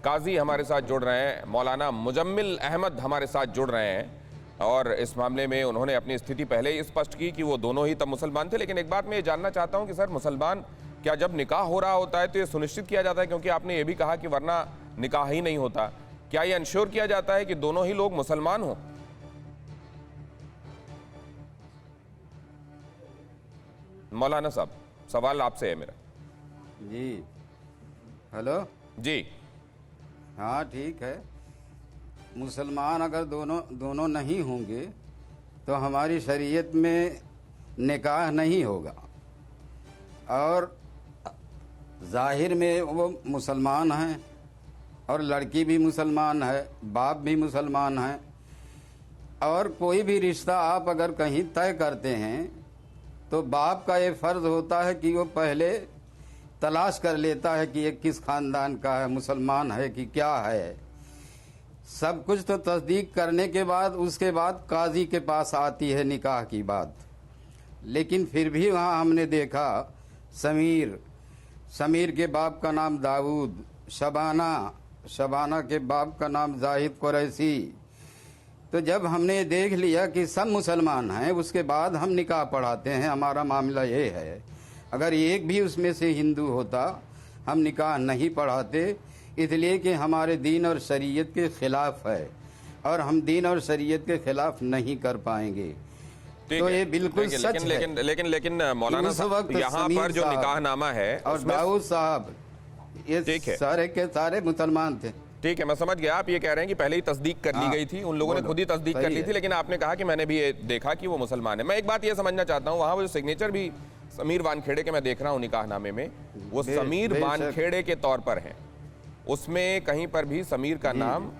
काजी हमारे साथ जुड़ रहे हैं, मौलाना मुजम्मिल अहमद हमारे साथ जुड़ रहे हैं और इस मामले में उन्होंने अपनी स्थिति पहले ही स्पष्ट की कि वो दोनों ही तब मुसलमान थे। लेकिन एक बात मैं ये जानना चाहता हूं कि सर, मुसलमान क्या जब निकाह हो रहा होता है तो ये सुनिश्चित किया जाता है, क्योंकि आपने ये भी कहा कि वरना निकाह ही नहीं होता, क्या ये इंश्योर किया जाता है कि दोनों ही लोग मुसलमान हों? मौलाना साहब, सवाल आपसे है मेरा। जी हेलो जी हाँ ठीक है। मुसलमान अगर दोनों नहीं होंगे तो हमारी शरीयत में निकाह नहीं होगा, और जाहिर में वो मुसलमान हैं और लड़की भी मुसलमान है, बाप भी मुसलमान है। और कोई भी रिश्ता आप अगर कहीं तय करते हैं तो बाप का ये फ़र्ज़ होता है कि वो पहले तलाश कर लेता है कि ये किस ख़ानदान का है, मुसलमान है कि क्या है। सब कुछ तो तस्दीक करने के बाद उसके बाद काजी के पास आती है निकाह की बात। लेकिन फिर भी वहाँ हमने देखा समीर के बाप का नाम दाऊद, शबाना के बाप का नाम जाहिद कुरैशी। तो जब हमने देख लिया कि सब मुसलमान हैं, उसके बाद हम निकाह पढ़ाते हैं। हमारा मामला ये है, अगर एक भी उसमें से हिंदू होता हम निकाह नहीं पढ़ाते, इसलिए कि हमारे दीन और शरीयत के ख़िलाफ़ है और हम दीन और शरीयत के ख़िलाफ़ नहीं कर पाएंगे। तो ये बिल्कुल सच है। लेकिन मौलाना साहब, यहाँ पर जो निकाहनामा है और दाऊद साहब, ये सारे के सारे मुसलमान थे। ठीक है, मैं समझ गया। आप ये कह रहे हैं कि पहले ही तस्दीक कर ली गई थी, उन लोगों ने खुद ही तस्दीक कर ली थी, लेकिन आपने कहा कि मैंने भी ये देखा कि वो मुसलमान है। मैं एक बात ये समझना चाहता हूँ, वहाँ वो जो सिग्नेचर भी समीर वानखेड़े के मैं देख रहा हूँ निकाहनामे में, वो समीर वानखेड़े के तौर पर है। उसमें कहीं पर भी समीर का नाम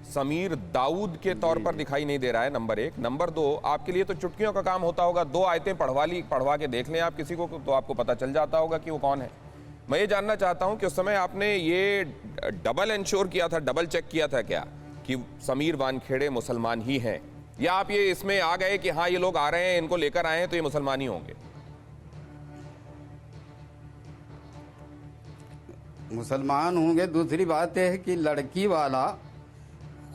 समीर दाऊद के तौर पर दिखाई नहीं दे रहा है, नंबर एक। नंबर दो, आपके लिए तो चुटकियों का काम होता होगा, 2 आयतें पढ़वा के देख लें आप किसी को, तो आपको पता चल जाता होगा कि वो कौन है। मैं ये जानना चाहता हूं कि उस समय आपने ये डबल इंश्योर किया था, डबल चेक किया था क्या कि समीर वानखेड़े मुसलमान ही हैं, या आप ये इसमें आ गए कि हाँ ये लोग आ रहे हैं, इनको लेकर आए हैं तो ये मुसलमान ही होंगे? मुसलमान होंगे। दूसरी बात यह है कि लड़की वाला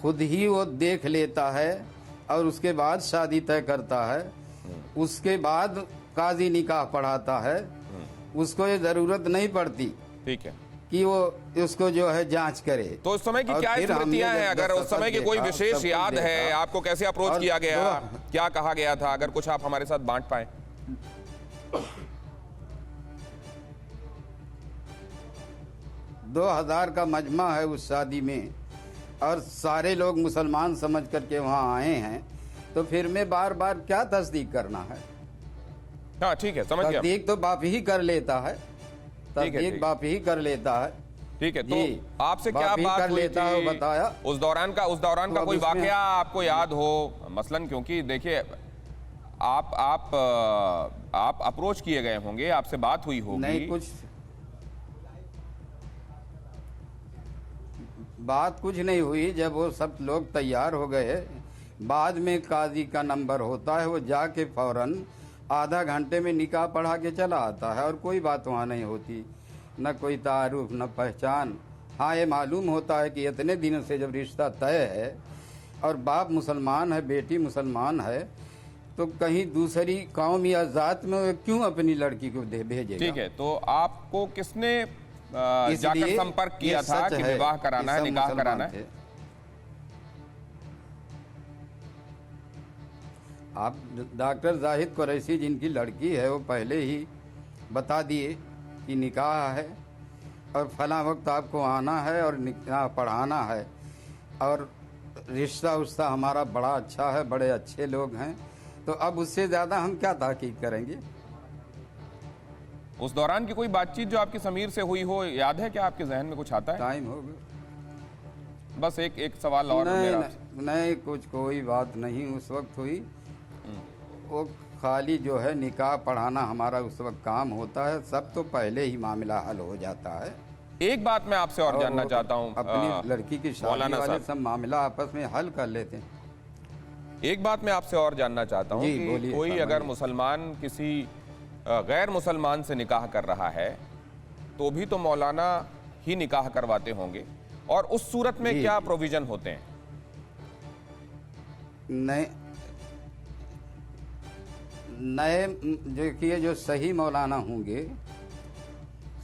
खुद ही वो देख लेता है और उसके बाद शादी तय करता है, उसके बाद काजी निकाह पढ़ाता है। उसको ये जरूरत नहीं पड़ती, ठीक है, कि वो उसको जो है जांच करे। तो उस समय की क्या स्मृतियां हैं? अगर उस समय की कोई विशेष याद है, आपको कैसे अप्रोच किया गया, क्या कहा गया था, अगर कुछ आप हमारे साथ बांट पाए। 2000 का मजमा है उस शादी में और सारे लोग मुसलमान समझ करके वहाँ आए हैं, तो फिर में बार बार क्या तस्दीक करना है? हाँ ठीक है, समझ गया। तस्दीक तो बाप ही कर लेता है, तस्दीक बाप ही कर लेता है। ठीक है, तो आपसे क्या बात हुई थी? बताया उस दौरान का कोई वाकया आपको याद हो मसलन? क्योंकि देखिए आप अप्रोच किए गए होंगे, आपसे बात हुई होगी। नहीं, कुछ नहीं हुई। जब वो सब लोग तैयार हो गए, बाद में काजी का नंबर होता है, वो जाके फौरन आधा घंटे में निकाह पढ़ा के चला आता है और कोई बात वहाँ नहीं होती, न कोई तारुफ न पहचान। हाँ, ये मालूम होता है कि इतने दिनों से जब रिश्ता तय है और बाप मुसलमान है, बेटी मुसलमान है, तो कहीं दूसरी कौम या जात में वो क्यों अपनी लड़की को भेजेगा? ठीक है, तो आपको किसने जाकर संपर्क किया था कि विवाह कराना है, निकाह कराना है? आप डॉक्टर जाहिद कुरैशी जिनकी लड़की है, वो पहले ही बता दिए कि निकाह है और फला वक्त आपको आना है और निकाह पढ़ाना है, और रिश्ता उश्ता हमारा बड़ा अच्छा है, बड़े अच्छे लोग हैं, तो अब उससे ज़्यादा हम क्या तहकीक करेंगे? उस दौरान की कोई बातचीत जो आपकी समीर से हुई हो, याद है क्या? आपके जहन में कुछ आता है? टाइम हो गया। बस एक सवाल और मेरा। नहीं, कोई बात नहीं उस वक्त हुई। वो खाली जो है निकाह पढ़ाना हमारा उस वक्त काम होता है, सब तो पहले ही मामला हल हो जाता है। एक बात मैं आपसे और जानना चाहता हूँ, अपनी लड़की की शादी वाले सब मामला आपस में हल कर लेते हैं। एक बात मैं आपसे और जानना चाहता हूँ कि कोई अगर मुसलमान किसी गैर मुसलमान से निकाह कर रहा है तो भी तो मौलाना ही निकाह करवाते होंगे, और उस सूरत में जी, क्या जी। प्रोविजन होते हैं? नए नए जो कि ये जो सही मौलाना होंगे,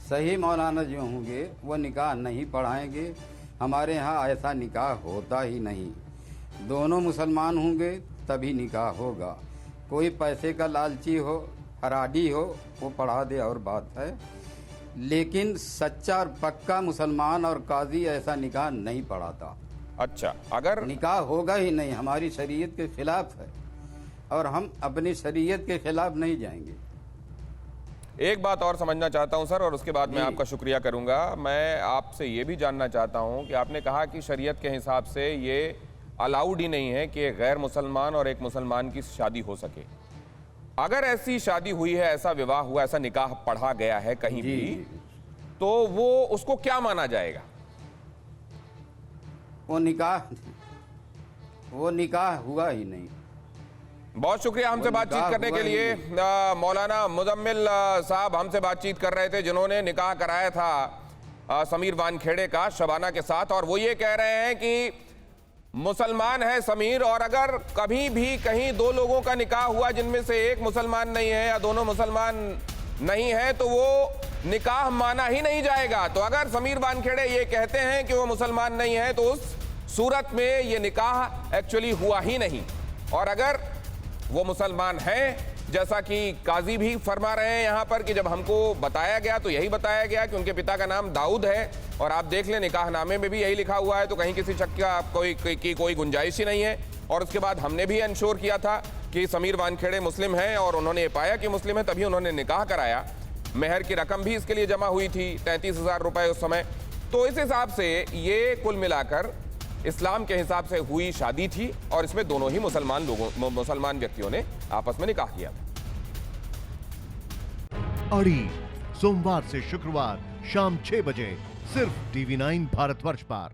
सही मौलाना जो होंगे वो निकाह नहीं पढ़ाएंगे। हमारे यहाँ ऐसा निकाह होता ही नहीं। दोनों मुसलमान होंगे तभी निकाह होगा। कोई पैसे का लालची हो, हराडी हो, वो पढ़ा दे और बात है, लेकिन सच्चा और पक्का मुसलमान और काजी ऐसा निकाह नहीं पढ़ाता। अच्छा, अगर निकाह होगा ही नहीं, हमारी शरीयत के खिलाफ है और हम अपनी शरीयत के खिलाफ नहीं जाएंगे। एक बात और समझना चाहता हूं सर, और उसके बाद मैं जी। आपका शुक्रिया करूंगा। मैं आपसे ये भी जानना चाहता हूं कि आपने कहा कि शरीयत के हिसाब से ये अलाउड ही नहीं है कि एक गैर मुसलमान और एक मुसलमान की शादी हो सके। अगर ऐसी शादी हुई है, ऐसा विवाह हुआ, ऐसा निकाह पढ़ा गया है कहीं जी, भी, तो वो उसको क्या माना जाएगा? वो निकाह हुआ ही नहीं। बहुत शुक्रिया हमसे वो बातचीत निकाह करने के हुआ ही लिए। मौलाना मुजम्मिल साहब हमसे बातचीत कर रहे थे, जिन्होंने निकाह कराया था समीर वानखेड़े का शबाना के साथ, और वो ये कह रहे हैं कि मुसलमान है समीर, और अगर कभी भी कहीं दो लोगों का निकाह हुआ जिनमें से एक मुसलमान नहीं है या दोनों मुसलमान नहीं है, तो वो निकाह माना ही नहीं जाएगा। तो अगर समीर वानखेड़े ये कहते हैं कि वो मुसलमान नहीं है, तो उस सूरत में ये निकाह एक्चुअली हुआ ही नहीं। और अगर वो मुसलमान हैं, जैसा कि काजी भी फरमा रहे हैं यहाँ पर कि जब हमको बताया गया तो यही बताया गया कि उनके पिता का नाम दाऊद है, और आप देख लें निकाहनामे में भी यही लिखा हुआ है, तो कहीं किसी शक का कोई गुंजाइश ही नहीं है। और उसके बाद हमने भी इंश्योर किया था कि समीर वानखेड़े मुस्लिम हैं, और उन्होंने ये पाया कि मुस्लिम है, तभी उन्होंने निकाह कराया। मेहर की रकम भी इसके लिए जमा हुई थी, 33,000 रुपए उस समय। तो इस हिसाब से ये कुल मिलाकर इस्लाम के हिसाब से हुई शादी थी, और इसमें दोनों ही मुसलमान व्यक्तियों ने आपस में निकाह किया था। अड़ी सोमवार से शुक्रवार शाम 6 बजे सिर्फ TV9 भारतवर्ष पर।